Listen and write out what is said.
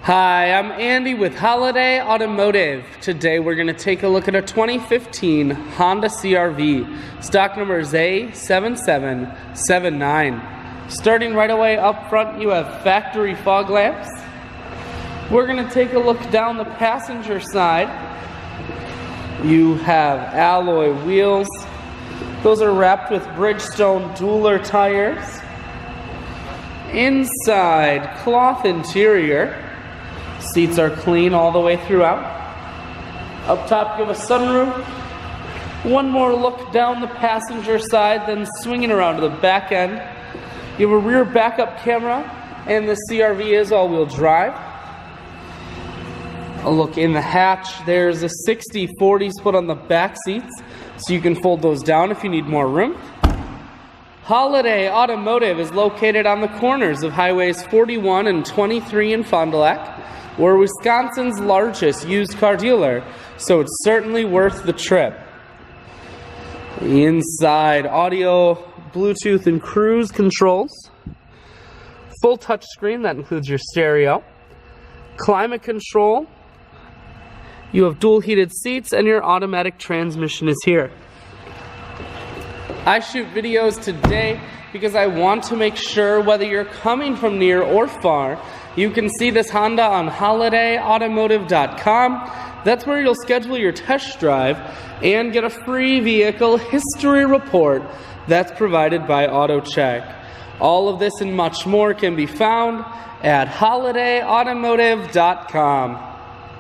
Hi, I'm Andy with Holiday Automotive. Today we're going to take a look at a 2015 Honda CR-V. Stock number is A7779. Starting right away up front, you have factory fog lamps. We're going to take a look down the passenger side. You have alloy wheels. Those are wrapped with Bridgestone Dueler tires. Inside, cloth interior. Seats are clean all the way throughout. Up top, you have a sunroof. One more look down the passenger side, then swinging around to the back end. You have a rear backup camera, and the CR-V is all-wheel drive. A look in the hatch. There's a 60-40 split on the back seats, so you can fold those down if you need more room. Holiday Automotive is located on the corners of Highways 41 and 23 in Fond du Lac. We're Wisconsin's largest used car dealer, so it's certainly worth the trip. Inside, audio, Bluetooth, and cruise controls. Full touchscreen, that includes your stereo. Climate control. You have dual heated seats, and your automatic transmission is here. I shoot videos today because I want to make sure whether you're coming from near or far, you can see this Honda on holidayautomotive.com. That's where you'll schedule your test drive and get a free vehicle history report that's provided by AutoCheck. All of this and much more can be found at holidayautomotive.com.